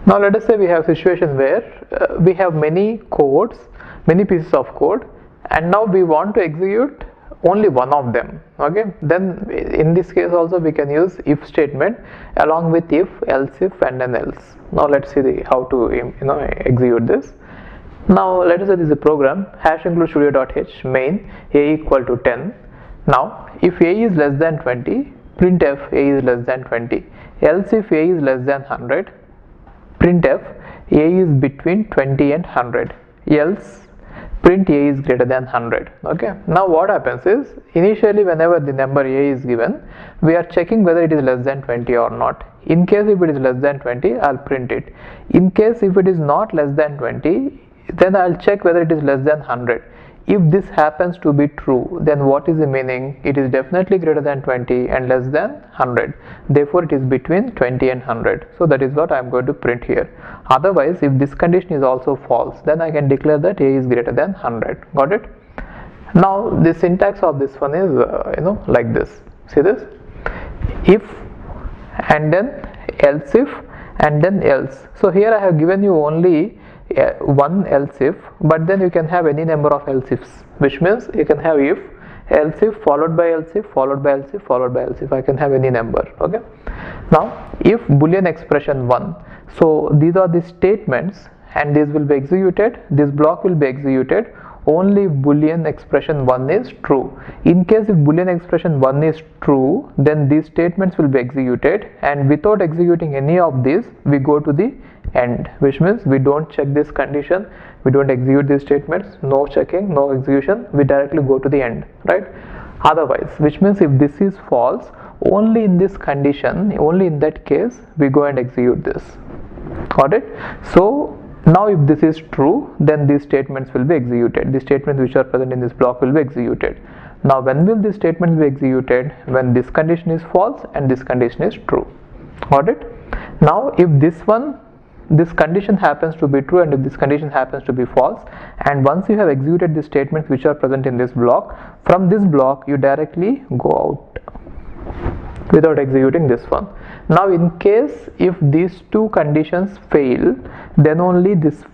Now let us say we have a situation where we have many pieces of code, and now we want to execute only one of them. Okay, then in this case also we can use if statement along with if, else if, and then else. Now let's see how to execute this. Now let us say this is a program hash include studio.h main a equal to 10. Now if a is less than 20, printf a is less than 20, else if a is less than 100, printf a is between 20 and 100, else print a is greater than 100. Okay, now what happens is, initially whenever the number a is given, we are checking whether it is less than 20 or not. In case if it is less than 20, I'll print it. In case if it is not less than 20, then I'll check whether it is less than 100. If this happens to be true, then what is the meaning? It is definitely greater than 20 and less than 100. Therefore, it is between 20 and 100. So that is what I am going to print here. Otherwise, if this condition is also false, then I can declare that a is greater than 100. Got it? Now, the syntax of this one is like this. See this? If and then else if and then else. So here I have given you only one else if, but then you can have any number of else ifs, which means you can have if, else if, followed by else if, followed by else if, followed by else if. I can have any number. Okay, now if boolean expression 1, so these are the statements and these will be executed, this block will be executed only if boolean expression 1 is true. In case if boolean expression 1 is true, then these statements will be executed, and without executing any of these, we go to the end, which means we don't check this condition, we don't execute these statements, no checking, no execution, we directly go to the end, right? Otherwise, which means if this is false, only in this condition, only in that case, we go and execute this. Got it? So now if this is true, then these statements will be executed. The statements which are present in this block will be executed. Now when will these statements be executed? When this condition is false and this condition is true. Got it? Now if this condition happens to be true and if this condition happens to be false, and once you have executed the statements which are present in this block, from this block you directly go out without executing this one. Now in case if these two conditions fail, then only this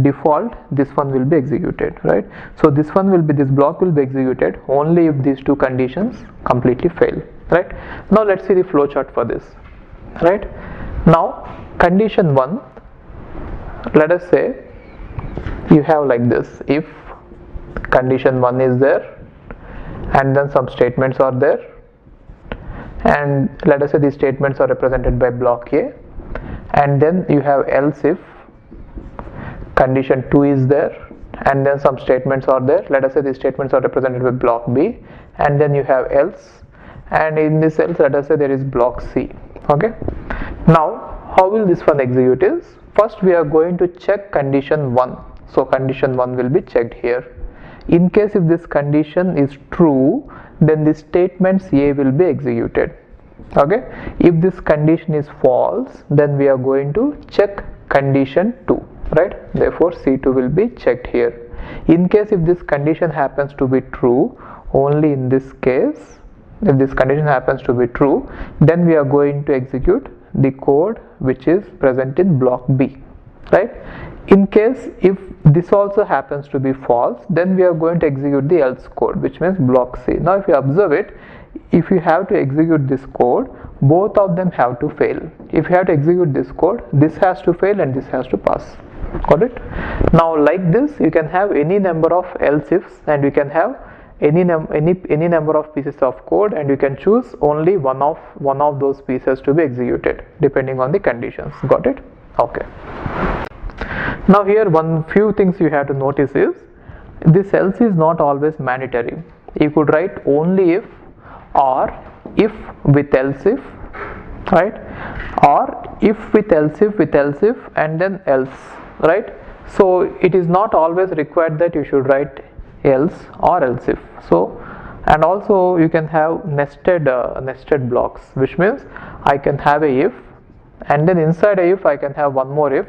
default this one will be executed, right? So this block will be executed only if these two conditions completely fail, right? Now let's see the flowchart for this, right? Now condition 1, let us say you have like this: if condition 1 is there and then some statements are there, and let us say these statements are represented by block A, and then you have else if condition 2 is there and then some statements are there, let us say these statements are represented by block B, and then you have else, and in this else let us say there is block C. Okay, now how will this one execute is, first we are going to check condition 1, so condition 1 will be checked here. In case if this condition is true, then the statements A will be executed. Okay, if this condition is false, then we are going to check condition 2, right? Therefore C2 will be checked here. In case if this condition happens to be true, only in this case, if this condition happens to be true, then we are going to execute the code which is present in block B, right? In case if this also happens to be false, then we are going to execute the else code, which means block C. Now if you observe it, if you have to execute this code, both of them have to fail. If you have to execute this code, this has to fail and this has to pass. Got it? Now like this, you can have any number of else ifs, and you can have any number of pieces of code, and you can choose only one of those pieces to be executed depending on the conditions. Got it? Okay. Now here few things you have to notice is, this else is not always mandatory. You could write only if, or if with else if, right? Or if with else if and then else, right? So it is not always required that you should write else or else if. So, and also you can have nested blocks, which means I can have a if, and then inside a if I can have one more if,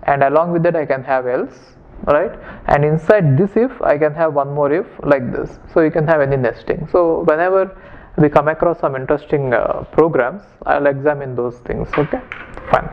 and along with that I can have else, right? And inside this if I can have one more if, like this. So you can have any nesting. So whenever we come across some interesting programs, I'll examine those things. Okay, fine.